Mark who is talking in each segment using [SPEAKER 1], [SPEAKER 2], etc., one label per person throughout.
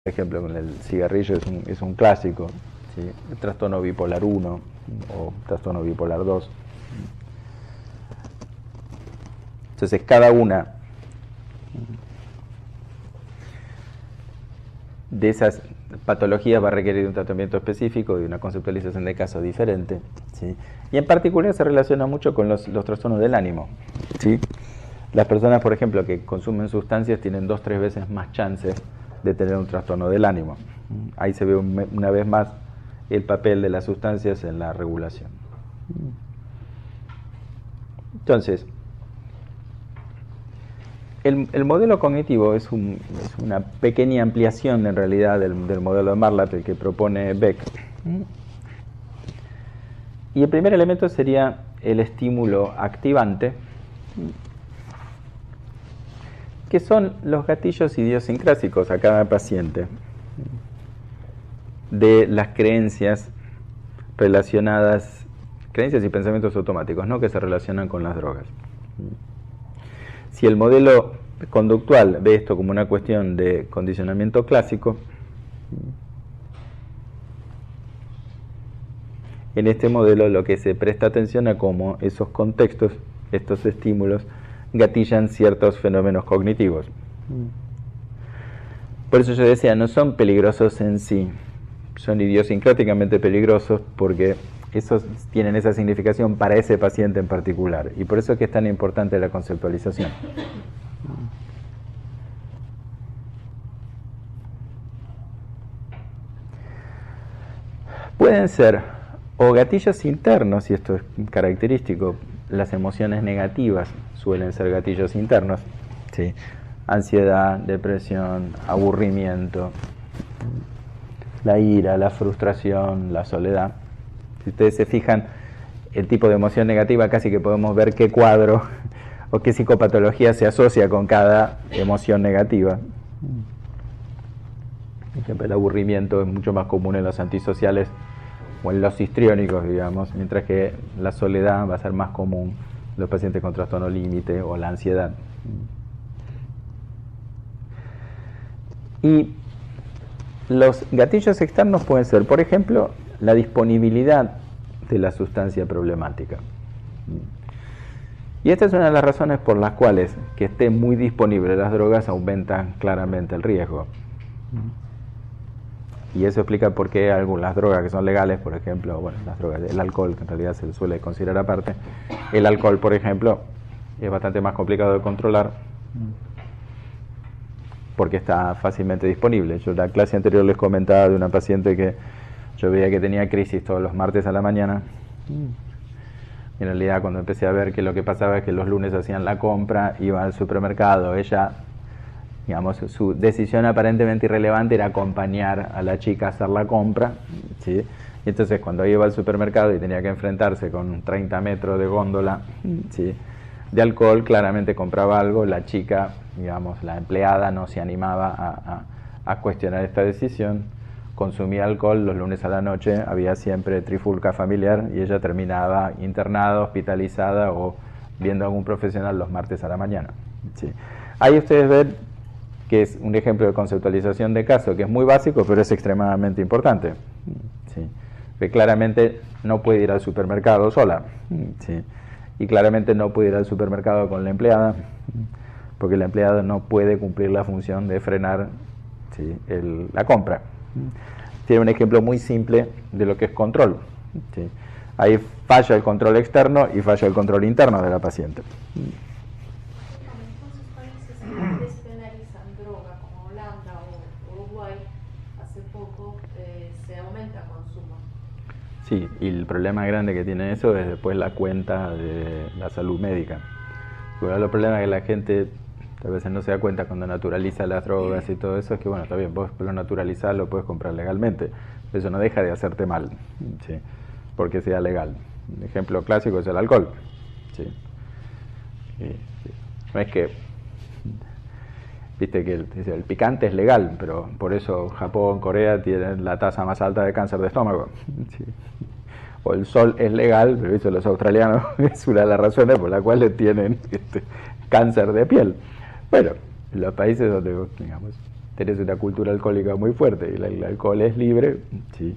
[SPEAKER 1] ejemplo, con el cigarrillo es un clásico, ¿sí? El trastorno bipolar 1 o trastorno bipolar 2. Entonces, cada una de esas patologías va a requerir un tratamiento específico y una conceptualización de caso diferente, ¿sí? Y en particular se relaciona mucho con los trastornos del ánimo, ¿sí? Las personas, por ejemplo, que consumen sustancias tienen 2-3 veces más chances de tener un trastorno del ánimo. Ahí se ve una vez más el papel de las sustancias en la regulación. Entonces, el modelo cognitivo es una pequeña ampliación en realidad del modelo de Marlatt, el que propone Beck. Y el primer elemento sería el estímulo activante, que son los gatillos idiosincrásicos a cada paciente de las creencias relacionadas, creencias y pensamientos automáticos, ¿no?, que se relacionan con las drogas. Si el modelo conductual ve esto como una cuestión de condicionamiento clásico, en este modelo lo que se presta atención a cómo esos contextos, estos estímulos, gatillan ciertos fenómenos cognitivos. Por eso yo decía, no son peligrosos en sí, son idiosincráticamente peligrosos porque esos tienen esa significación para ese paciente en particular. Y por eso es que es tan importante la conceptualización. Pueden ser o gatillos internos, y esto es característico, las emociones negativas suelen ser gatillos internos, ¿sí? Ansiedad, depresión, aburrimiento, la ira, la frustración, la soledad. Si ustedes se fijan, el tipo de emoción negativa casi que podemos ver qué cuadro o qué psicopatología se asocia con cada emoción negativa. Por ejemplo, el aburrimiento es mucho más común en los antisociales o en los histriónicos, digamos, mientras que la soledad va a ser más común en los pacientes con trastorno límite o la ansiedad. Y los gatillos externos pueden ser, por ejemplo, la disponibilidad de la sustancia problemática. Y esta es una de las razones por las cuales que estén muy disponibles las drogas aumentan claramente el riesgo. Y eso explica por qué algunas drogas que son legales, por ejemplo, bueno, las drogas, el alcohol, que en realidad se suele considerar aparte, el alcohol, por ejemplo, es bastante más complicado de controlar porque está fácilmente disponible. Yo en la clase anterior les comentaba de una paciente que yo veía que tenía crisis todos los martes a la mañana. En realidad, cuando empecé a ver que lo que pasaba es que los lunes hacían la compra, iba al supermercado, ella, digamos, su decisión aparentemente irrelevante era acompañar a la chica a hacer la compra, ¿sí? Y entonces cuando iba al supermercado y tenía que enfrentarse con 30 metros de góndola, ¿sí?, de alcohol, claramente compraba algo, la chica, digamos, la empleada no se animaba a cuestionar esta decisión, consumía alcohol, los lunes a la noche había siempre trifulca familiar y ella terminaba internada, hospitalizada o viendo a algún profesional los martes a la mañana, ¿sí? Ahí ustedes ven que es un ejemplo de conceptualización de caso que es muy básico, pero es extremadamente importante, ¿sí? Que claramente no puede ir al supermercado sola, ¿sí? Y claramente no puede ir al supermercado con la empleada, porque la empleada no puede cumplir la función de frenar, ¿sí?, la compra. Tiene un ejemplo muy simple de lo que es control, ¿sí? Ahí falla el control externo y falla el control interno de la paciente. Sí, y el problema grande que tiene eso es después la cuenta de la salud médica. Porque los problemas que la gente a veces no se da cuenta cuando naturaliza las drogas y todo eso es que, bueno, está bien, vos lo naturalizás, lo puedes comprar legalmente, pero eso no deja de hacerte mal, ¿sí?, porque sea legal. Un ejemplo clásico es el alcohol, ¿sí? No es que, viste que el picante es legal, pero por eso Japón, Corea tienen la tasa más alta de cáncer de estómago, ¿sí? O el sol es legal, pero eso los australianos es una de las razones por las cuales tienen cáncer de piel. Bueno, en los países donde, digamos, tenés una cultura alcohólica muy fuerte y el alcohol es libre, ¿sí?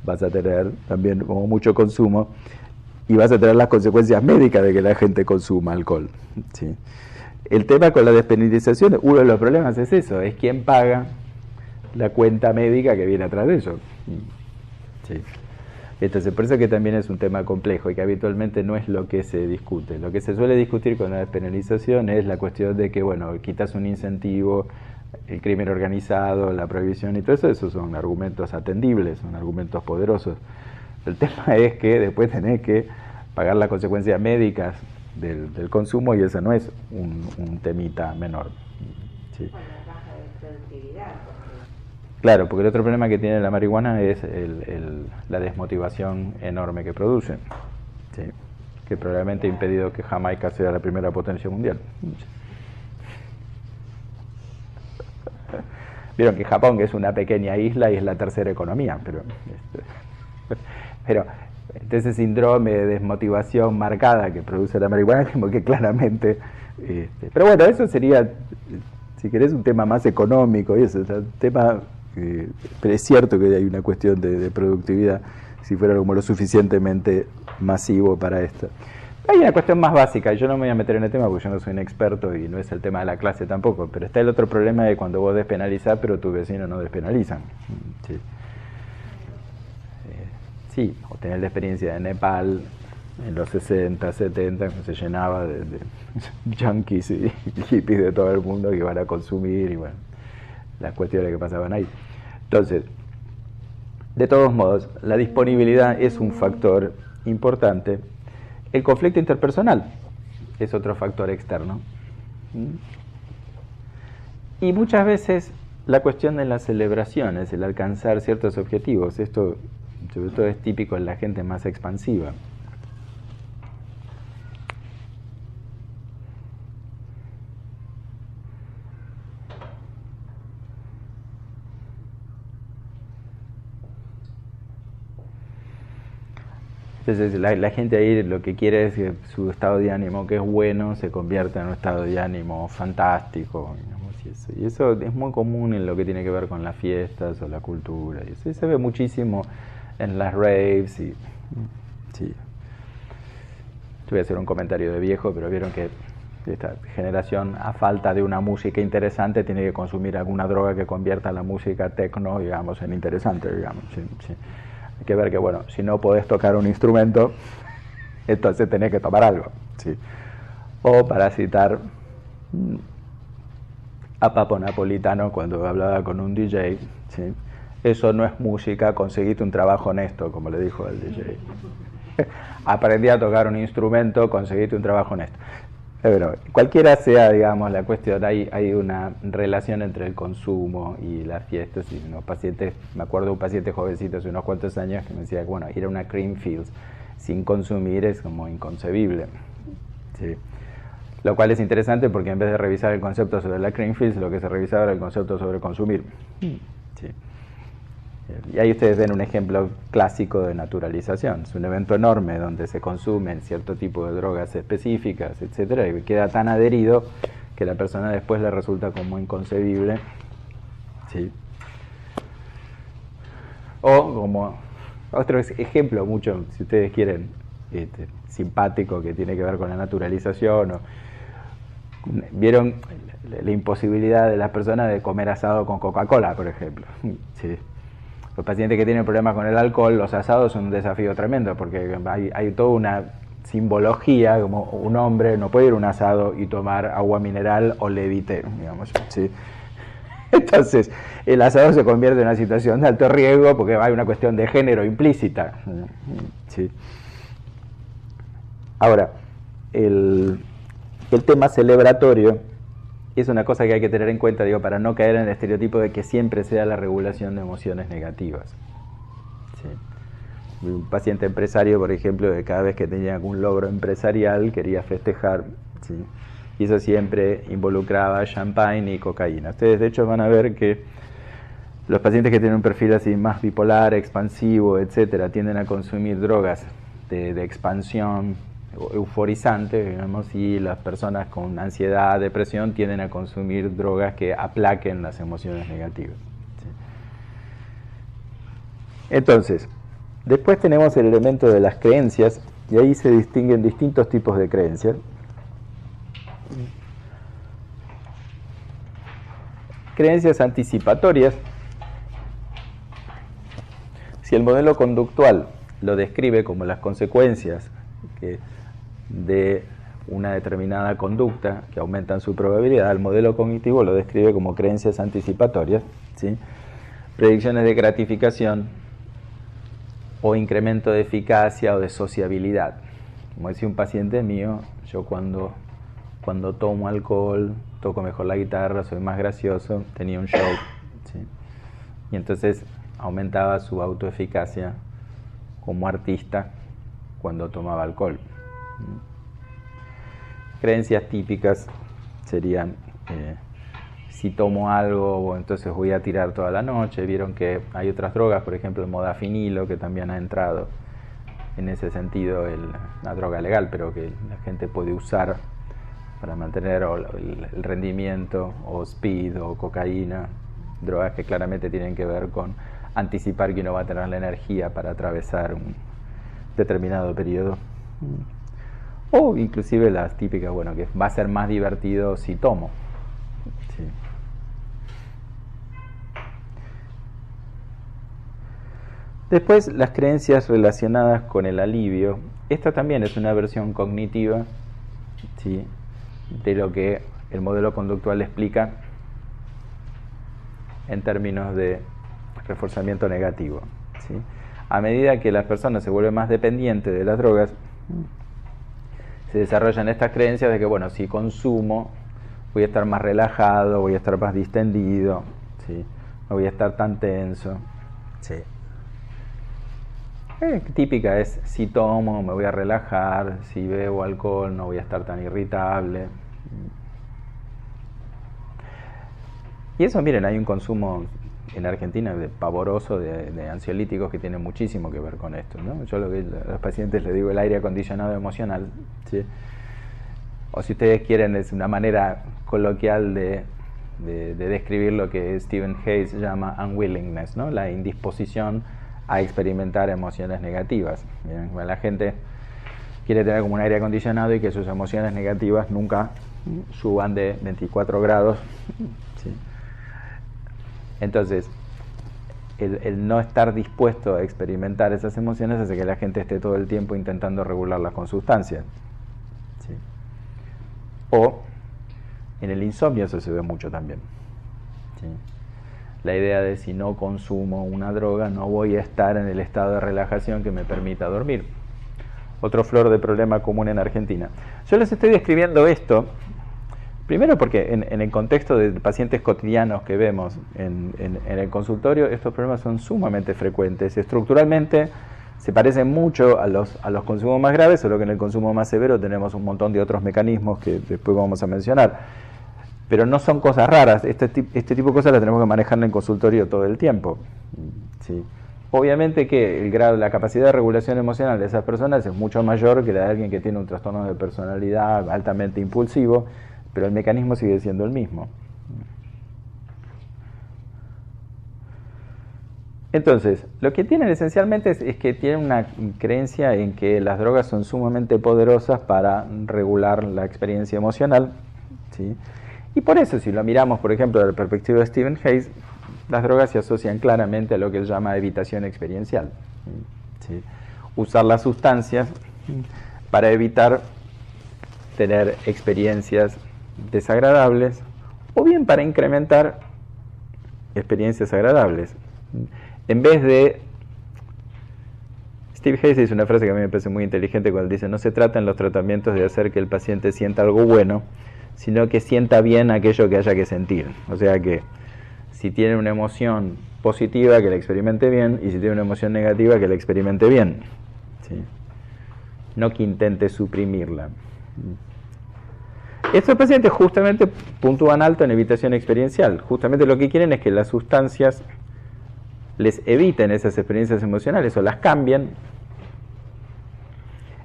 [SPEAKER 1] Vas a tener también como mucho consumo y vas a tener las consecuencias médicas de que la gente consuma alcohol, ¿sí? El tema con la despenalización, uno de los problemas es eso, es quién paga la cuenta médica que viene atrás de eso. Sí. Entonces, por eso que también es un tema complejo y que habitualmente no es lo que se discute. Lo que se suele discutir con la despenalización es la cuestión de que, bueno, quitas un incentivo, el crimen organizado, la prohibición y todo eso, esos son argumentos atendibles, son argumentos poderosos. El tema es que después tenés que pagar las consecuencias médicas del consumo y eso no es un temita menor. Sí.
[SPEAKER 2] Bueno, baja de productividad.
[SPEAKER 1] Claro, porque el otro problema que tiene la marihuana es la desmotivación enorme que produce, ¿sí? Que probablemente ha impedido que Jamaica sea la primera potencia mundial. Vieron que Japón, que es una pequeña isla y es la tercera economía, pero ese síndrome de desmotivación marcada que produce la marihuana, como que claramente... pero bueno, eso sería, si querés, un tema más económico y eso, o sea, un tema... pero es cierto que hay una cuestión de productividad, si fuera como lo suficientemente masivo para esto. Hay una cuestión más básica, yo no me voy a meter en el tema porque yo no soy un experto y no es el tema de la clase tampoco, pero está el otro problema de cuando vos despenalizás pero tus vecinos no despenalizan. Sí, sí, o tenés la experiencia de Nepal en los 60, 70, cuando se llenaba de yanquis y hippies de todo el mundo que iban a consumir y bueno, las cuestiones que pasaban ahí. Entonces, de todos modos, la disponibilidad es un factor importante. El conflicto interpersonal es otro factor externo. Y muchas veces la cuestión de las celebraciones, el alcanzar ciertos objetivos, esto sobre todo es típico en la gente más expansiva. Entonces la gente ahí lo que quiere es que su estado de ánimo, que es bueno, se convierta en un estado de ánimo fantástico, digamos, y eso es muy común en lo que tiene que ver con las fiestas o la cultura. Y eso se ve muchísimo en las raves. Sí. Yo voy a hacer un comentario de viejo, pero vieron que esta generación, a falta de una música interesante, tiene que consumir alguna droga que convierta la música techno, digamos, en interesante, digamos. Sí. Hay que ver que, bueno, si no podés tocar un instrumento, entonces tenés que tomar algo, ¿sí? O para citar a Papo Napolitano cuando hablaba con un DJ, ¿sí? Eso no es música, conseguiste un trabajo honesto, como le dijo el DJ. Aprendí a tocar un instrumento, conseguiste un trabajo honesto. Pero cualquiera sea, digamos, la cuestión, hay una relación entre el consumo y las fiestas. Y unos pacientes, me acuerdo de un paciente jovencito hace unos cuantos años que me decía que, bueno, ir a una Creamfields sin consumir es como inconcebible, ¿sí? Lo cual es interesante porque en vez de revisar el concepto sobre la Creamfields, lo que se revisaba era el concepto sobre consumir, ¿sí? Y ahí ustedes ven un ejemplo clásico de naturalización. Es un evento enorme donde se consumen cierto tipo de drogas específicas, etcétera, y queda tan adherido que la persona después le resulta como inconcebible, ¿sí? O como otro ejemplo, mucho, si ustedes quieren, simpático, que tiene que ver con la naturalización. ¿Vieron la imposibilidad de las personas de comer asado con Coca-Cola, por ejemplo? Sí. Los pacientes que tienen problemas con el alcohol, los asados son un desafío tremendo, porque hay toda una simbología, como un hombre no puede ir a un asado y tomar agua mineral o levité, digamos, ¿sí? Entonces, el asado se convierte en una situación de alto riesgo porque hay una cuestión de género implícita, ¿sí? Ahora, el tema celebratorio es una cosa que hay que tener en cuenta, digo, para no caer en el estereotipo de que siempre sea la regulación de emociones negativas, ¿sí? Un paciente empresario, por ejemplo, que cada vez que tenía algún logro empresarial quería festejar, ¿sí? Y eso siempre involucraba champagne y cocaína. Ustedes, de hecho, van a ver que los pacientes que tienen un perfil así más bipolar, expansivo, etcétera, tienden a consumir drogas de expansión, euforizante, digamos, y las personas con ansiedad, depresión tienden a consumir drogas que aplaquen las emociones negativas. ¿Sí? Entonces, después tenemos el elemento de las creencias, y ahí se distinguen distintos tipos de creencias. Creencias anticipatorias. Si el modelo conductual lo describe como las consecuencias de una determinada conducta que aumentan su probabilidad, el modelo cognitivo lo describe como creencias anticipatorias, ¿sí? Predicciones de gratificación o incremento de eficacia o de sociabilidad. Como decía un paciente mío, yo cuando tomo alcohol, toco mejor la guitarra, soy más gracioso, tenía un show, ¿sí? Y entonces aumentaba su autoeficacia como artista cuando tomaba alcohol. Creencias típicas serían, si tomo algo, entonces voy a tirar toda la noche. Vieron que hay otras drogas, por ejemplo el modafinilo, que también ha entrado en ese sentido, una droga legal, pero que la gente puede usar para mantener el rendimiento, o speed, o cocaína, drogas que claramente tienen que ver con anticipar que uno va a tener la energía para atravesar un determinado periodo. O inclusive las típicas, bueno, que va a ser más divertido si tomo. Sí. Después, las creencias relacionadas con el alivio. Esta también es una versión cognitiva, ¿sí?, de lo que el modelo conductual explica en términos de reforzamiento negativo, ¿sí? A medida que las personas se vuelven más dependientes de las drogas, se desarrollan estas creencias de que, bueno, si consumo voy a estar más relajado, voy a estar más distendido, ¿sí?, no voy a estar tan tenso, ¿sí? Típica es, si tomo me voy a relajar, si bebo alcohol no voy a estar tan irritable. Y eso, miren, hay un consumo en Argentina pavoroso de ansiolíticos que tiene muchísimo que ver con esto, ¿no? Yo a los pacientes les digo el aire acondicionado emocional, ¿sí? O si ustedes quieren, es una manera coloquial de describir lo que Stephen Hayes llama unwillingness, ¿no? La indisposición a experimentar emociones negativas. Miren, la gente quiere tener como un aire acondicionado y que sus emociones negativas nunca suban de 24 grados, ¿sí? Entonces, el no estar dispuesto a experimentar esas emociones hace que la gente esté todo el tiempo intentando regularlas con sustancias, ¿sí? O en el insomnio eso se ve mucho también, ¿sí? La idea de, si no consumo una droga no voy a estar en el estado de relajación que me permita dormir. Otro flor de problema común en Argentina. Yo les estoy describiendo esto primero porque en el contexto de pacientes cotidianos que vemos en el consultorio, estos problemas son sumamente frecuentes. Estructuralmente se parecen mucho a los consumos más graves, solo que en el consumo más severo tenemos un montón de otros mecanismos que después vamos a mencionar. Pero no son cosas raras. Este tipo de cosas las tenemos que manejar en el consultorio todo el tiempo, ¿sí? Obviamente que la capacidad de regulación emocional de esas personas es mucho mayor que la de alguien que tiene un trastorno de personalidad altamente impulsivo, pero el mecanismo sigue siendo el mismo. Entonces, lo que tienen esencialmente es que tienen una creencia en que las drogas son sumamente poderosas para regular la experiencia emocional, ¿sí? Y por eso, si lo miramos, por ejemplo, desde la perspectiva de Stephen Hayes, las drogas se asocian claramente a lo que él llama evitación experiencial, ¿sí? Usar las sustancias para evitar tener experiencias desagradables o bien para incrementar experiencias agradables. En vez de... Steve Hayes dice una frase que a mí me parece muy inteligente cuando dice: no se trata en los tratamientos de hacer que el paciente sienta algo bueno, sino que sienta bien aquello que haya que sentir. O sea que si tiene una emoción positiva, que la experimente bien, y si tiene una emoción negativa, que la experimente bien, ¿sí? No que intente suprimirla. Estos pacientes justamente puntúan alto en evitación experiencial. Justamente lo que quieren es que las sustancias les eviten esas experiencias emocionales o las cambien,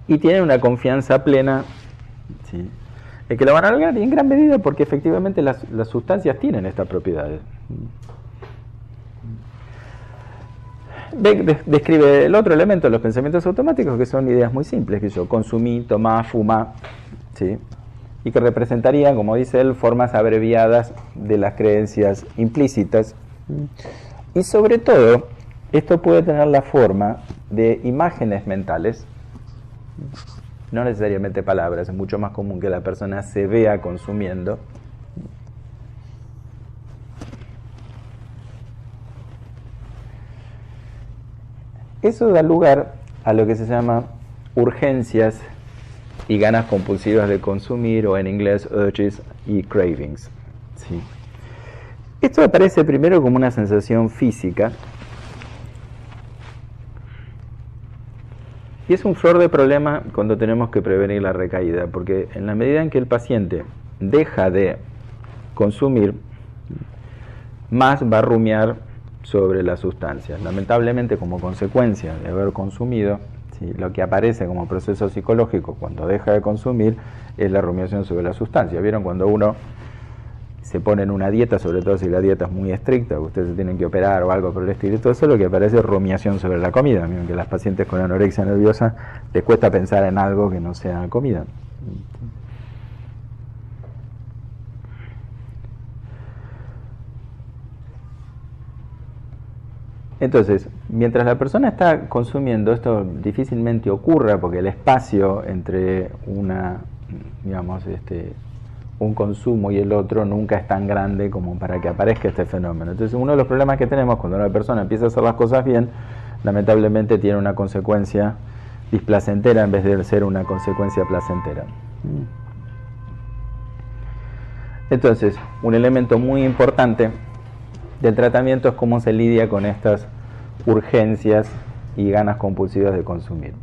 [SPEAKER 1] y tienen una confianza plena, ¿sí?, de que lo van a lograr, y en gran medida porque efectivamente las sustancias tienen estas propiedades. Beck describe el otro elemento de los pensamientos automáticos, que son ideas muy simples, que yo consumí, tomá, fumá, ¿sí?, y que representarían, como dice él, formas abreviadas de las creencias implícitas. Y sobre todo, esto puede tener la forma de imágenes mentales, no necesariamente palabras. Es mucho más común que la persona se vea consumiendo. Eso da lugar a lo que se llama urgencias y ganas compulsivas de consumir, o en inglés urges y cravings, ¿sí? Esto aparece primero como una sensación física y es un flor de problema cuando tenemos que prevenir la recaída, porque en la medida en que el paciente deja de consumir, más va a rumiar sobre las sustancias. Lamentablemente, como consecuencia de haber consumido, ¿sí?, lo que aparece como proceso psicológico cuando deja de consumir es la rumiación sobre la sustancia. ¿Vieron cuando uno se pone en una dieta, sobre todo si la dieta es muy estricta, ustedes se tienen que operar o algo por el estilo, todo eso, lo que aparece es rumiación sobre la comida? Miren que a las pacientes con anorexia nerviosa les cuesta pensar en algo que no sea comida. Entonces, mientras la persona está consumiendo, esto difícilmente ocurra porque el espacio entre un consumo y el otro nunca es tan grande como para que aparezca este fenómeno. Entonces, uno de los problemas que tenemos cuando una persona empieza a hacer las cosas bien, lamentablemente tiene una consecuencia displacentera en vez de ser una consecuencia placentera. Entonces, un elemento muy importante del tratamiento es cómo se lidia con estas urgencias y ganas compulsivas de consumir.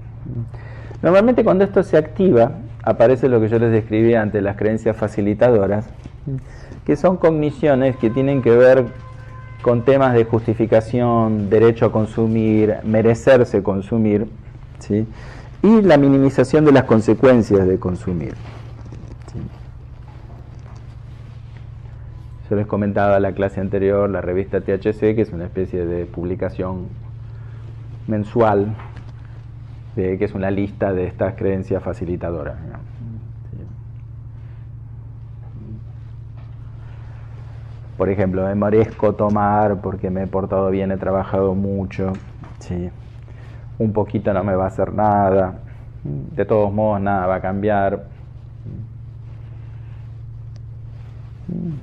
[SPEAKER 1] Normalmente cuando esto se activa, aparece lo que yo les describí antes, las creencias facilitadoras, que son cogniciones que tienen que ver con temas de justificación, derecho a consumir, merecerse consumir, ¿sí?, y la minimización de las consecuencias de consumir. ¿Sí? Yo les comentaba en la clase anterior la revista THC, que es una especie de publicación mensual, que es una lista de estas creencias facilitadoras. ¿Sí? Por ejemplo, me merezco tomar porque me he portado bien, he trabajado mucho, ¿sí?, un poquito no me va a hacer nada, de todos modos nada va a cambiar,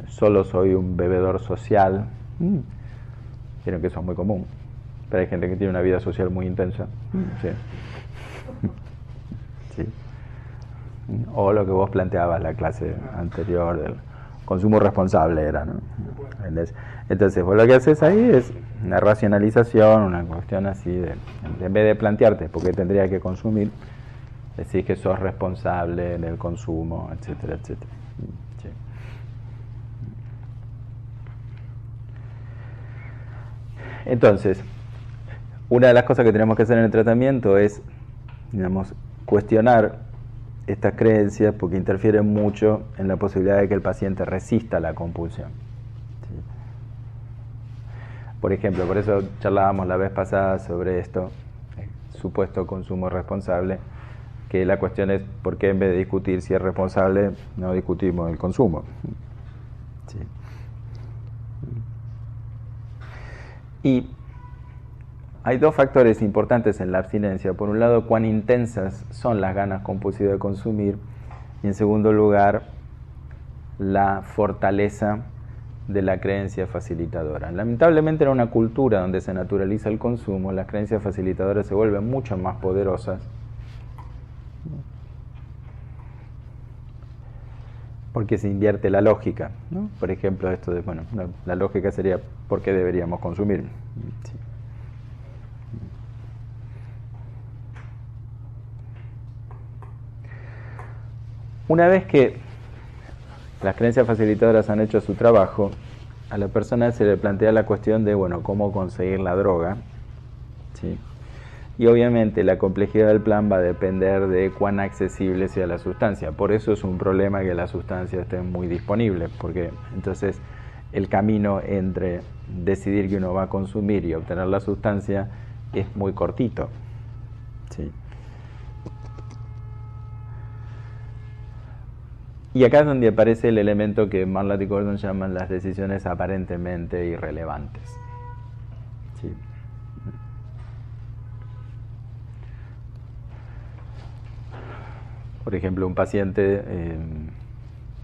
[SPEAKER 1] solo soy un bebedor social. Creo que eso es muy común, pero hay gente que tiene una vida social muy intensa. Sí. Sí. O lo que vos planteabas en la clase anterior del consumo responsable era, ¿no? Entonces vos lo que haces ahí es una racionalización, una cuestión así de, en vez de plantearte por qué tendría que consumir, decís que sos responsable en el consumo, etcétera, etcétera. Sí. Entonces, una de las cosas que tenemos que hacer en el tratamiento es, digamos, cuestionar estas creencias porque interfieren mucho en la posibilidad de que el paciente resista la compulsión. ¿Sí? Por ejemplo, por eso charlábamos la vez pasada sobre esto, el supuesto consumo responsable, que la cuestión es por qué en vez de discutir si es responsable, no discutimos el consumo. ¿Sí? Y hay dos factores importantes en la abstinencia. Por un lado, cuán intensas son las ganas compulsivas de consumir, y en segundo lugar, la fortaleza de la creencia facilitadora. Lamentablemente, en una cultura donde se naturaliza el consumo, las creencias facilitadoras se vuelven mucho más poderosas, porque se invierte la lógica, ¿no? Por ejemplo, esto de, bueno, la lógica sería ¿por qué deberíamos consumir? Sí. Una vez que las creencias facilitadoras han hecho su trabajo, a la persona se le plantea la cuestión de, bueno, cómo conseguir la droga, ¿sí? Y obviamente la complejidad del plan va a depender de cuán accesible sea la sustancia. Por eso es un problema que la sustancia esté muy disponible, porque entonces el camino entre decidir que uno va a consumir y obtener la sustancia es muy cortito. ¿Sí? Y acá es donde aparece el elemento que Marlatt y Gordon llaman las decisiones aparentemente irrelevantes. ¿Sí? Por ejemplo, un paciente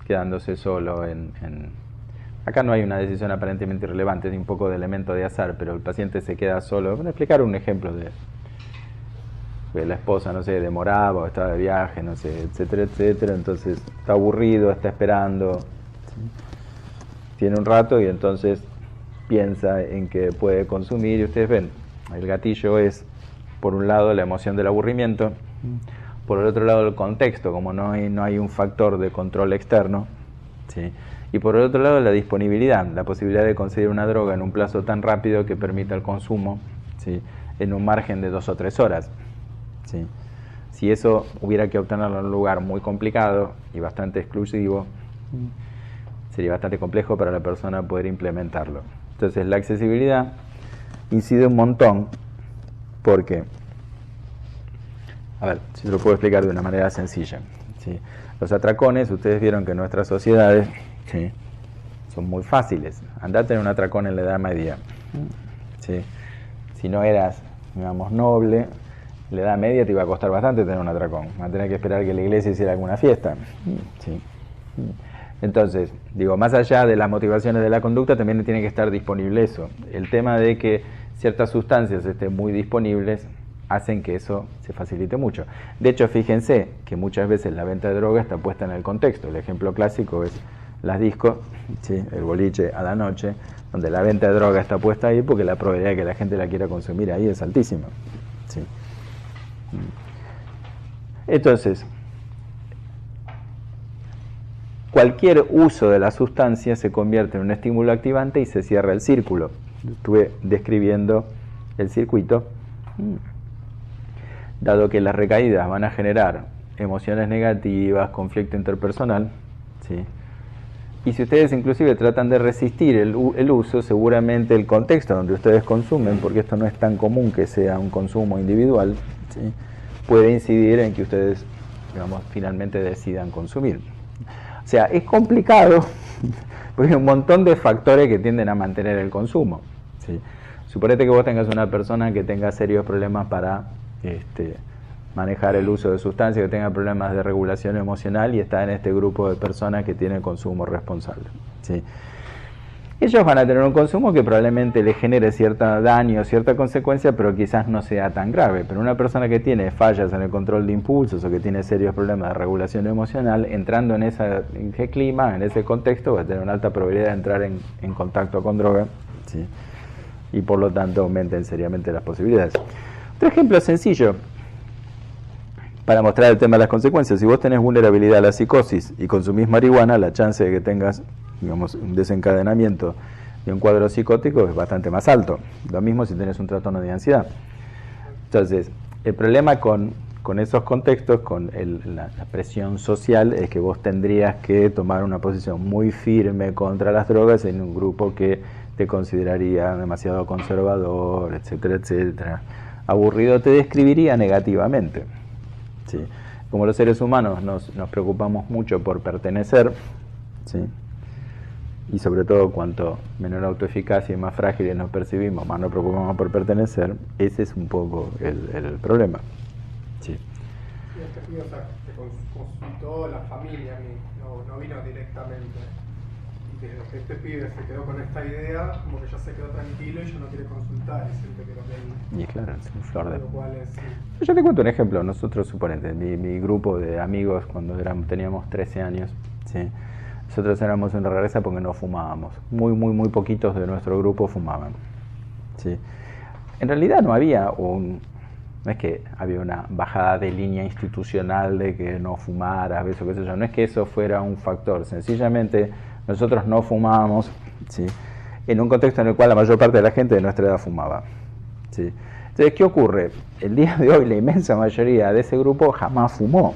[SPEAKER 1] quedándose solo Acá no hay una decisión aparentemente irrelevante, es un poco de elemento de azar, pero el paciente se queda solo. Voy a explicar un ejemplo de la esposa, no sé, demoraba o estaba de viaje, no sé, etcétera, etcétera. Entonces está aburrido, está esperando, ¿sí? Tiene un rato y entonces piensa en que puede consumir. Y ustedes ven, el gatillo es, por un lado, la emoción del aburrimiento, por el otro lado, el contexto, como no hay un factor de control externo, ¿sí? Y por el otro lado, la disponibilidad, la posibilidad de conseguir una droga en un plazo tan rápido que permita el consumo, ¿sí? En un margen de 2 o 3 horas. ¿Sí? Si eso hubiera que obtenerlo en un lugar muy complicado y bastante exclusivo, sería bastante complejo para la persona poder implementarlo. Entonces la accesibilidad incide un montón porque, a ver, si lo puedo explicar de una manera sencilla, ¿sí? Los atracones, ustedes vieron que en nuestras sociedades, ¿sí?, son muy fáciles. Andate en un atracón en la Edad Media, ¿sí? Si no eras, digamos, noble, en la Edad Media te iba a costar bastante tener un atracón. Vas a tener que esperar que la iglesia hiciera alguna fiesta. ¿Sí? Entonces, digo, más allá de las motivaciones de la conducta, también tiene que estar disponible eso. El tema de que ciertas sustancias estén muy disponibles hacen que eso se facilite mucho. De hecho, fíjense que muchas veces la venta de droga está puesta en el contexto. El ejemplo clásico es las discos, ¿sí?, el boliche a la noche, donde la venta de droga está puesta ahí porque la probabilidad de que la gente la quiera consumir ahí es altísima. ¿Sí? Entonces, cualquier uso de la sustancia se convierte en un estímulo activante y se cierra el círculo. Estuve describiendo el circuito. Dado que las recaídas van a generar emociones negativas, conflicto interpersonal, ¿sí?, y si ustedes inclusive tratan de resistir el uso, seguramente el contexto donde ustedes consumen, porque esto no es tan común que sea un consumo individual, ¿sí?, puede incidir en que ustedes, digamos, finalmente decidan consumir. O sea, es complicado porque hay un montón de factores que tienden a mantener el consumo, ¿sí? Suponete que vos tengas una persona que tenga serios problemas para manejar el uso de sustancias, que tenga problemas de regulación emocional y está en este grupo de personas que tienen consumo responsable, ¿sí? Ellos van a tener un consumo que probablemente les genere cierto daño, cierta consecuencia, pero quizás no sea tan grave. Pero una persona que tiene fallas en el control de impulsos o que tiene serios problemas de regulación emocional, entrando en ese clima, en ese contexto, va a tener una alta probabilidad de entrar en contacto con droga, ¿sí?, y por lo tanto aumenten seriamente las posibilidades. Otro ejemplo sencillo para mostrar el tema de las consecuencias: si vos tenés vulnerabilidad a la psicosis y consumís marihuana, la chance de que tengas, digamos, un desencadenamiento de un cuadro psicótico es bastante más alto. Lo mismo si tenés un trastorno de ansiedad. Entonces, el problema con esos contextos, con la presión social, es que vos tendrías que tomar una posición muy firme contra las drogas en un grupo que te consideraría demasiado conservador, etcétera, etcétera. Aburrido te describiría negativamente. ¿Sí? Como los seres humanos nos preocupamos mucho por pertenecer, ¿sí?, y sobre todo cuanto menor autoeficacia y más frágiles nos percibimos, más nos preocupamos por pertenecer. Ese es un poco el problema. Sí.
[SPEAKER 3] Y o sea, te consultó la familia, no vino directamente. Y que este pibe se quedó con esta idea, como que ya se quedó tranquilo y ya no quiere consultar y siente que lo que
[SPEAKER 1] Y claro, es un flor de...
[SPEAKER 3] lo cual es, sí.
[SPEAKER 1] Yo te cuento un ejemplo. Nosotros, suponete, mi grupo de amigos cuando teníamos 13 años, ¿sí?, nosotros éramos una rareza porque no fumábamos. Muy poquitos de nuestro grupo fumaban, ¿sí? En realidad no es que había una bajada de línea institucional de que no fumaras, eso, qué sé yo. No es que eso fuera un factor. Sencillamente nosotros no fumábamos, ¿sí?, en un contexto en el cual la mayor parte de la gente de nuestra edad fumaba, ¿sí? Entonces, ¿qué ocurre? El día de hoy la inmensa mayoría de ese grupo jamás fumó,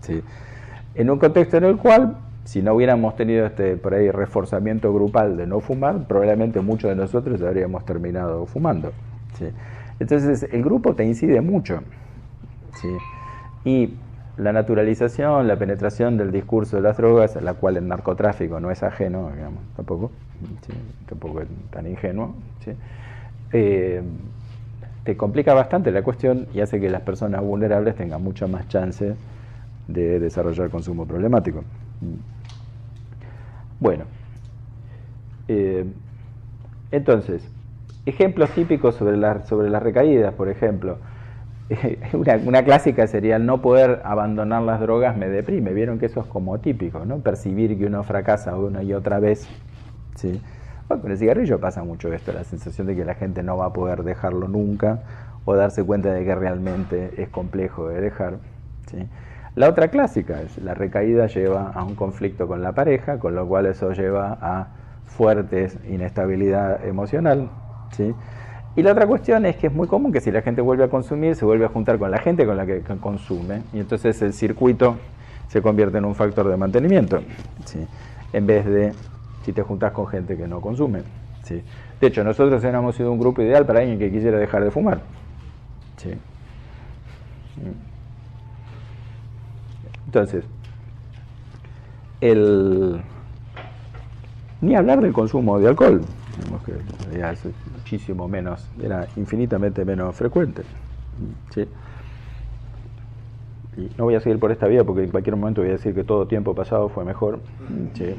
[SPEAKER 1] ¿sí? En un contexto en el cual, si no hubiéramos tenido por ahí reforzamiento grupal de no fumar, probablemente muchos de nosotros habríamos terminado fumando, ¿sí? Entonces el grupo te incide mucho, ¿sí? Y la naturalización, la penetración del discurso de las drogas, a la cual el narcotráfico no es ajeno, digamos, tampoco, ¿sí? Tampoco es tan ingenuo, ¿sí? Te complica bastante la cuestión y hace que las personas vulnerables tengan mucha más chance de desarrollar consumo problemático. Bueno, entonces, ejemplos típicos sobre las recaídas, por ejemplo. Una clásica sería el no poder abandonar las drogas me deprime. Vieron que eso es como típico, ¿no? Percibir que uno fracasa una y otra vez, ¿sí? Bueno, con el cigarrillo pasa mucho esto, la sensación de que la gente no va a poder dejarlo nunca o darse cuenta de que realmente es complejo de dejar, ¿sí? La otra clásica es la recaída lleva a un conflicto con la pareja, con lo cual eso lleva a fuertes inestabilidad emocional, ¿sí? Y la otra cuestión es que es muy común que si la gente vuelve a consumir, se vuelve a juntar con la gente con la que consume, y entonces el circuito se convierte en un factor de mantenimiento, ¿sí? En vez de si te juntas con gente que no consume, ¿sí? De hecho, nosotros hubiéramos sido un grupo ideal para alguien que quisiera dejar de fumar, ¿sí? Entonces, ni hablar del consumo de alcohol, digamos que ya es muchísimo menos, era infinitamente menos frecuente, ¿sí? Y no voy a seguir por esta vía porque en cualquier momento voy a decir que todo tiempo pasado fue mejor, ¿sí?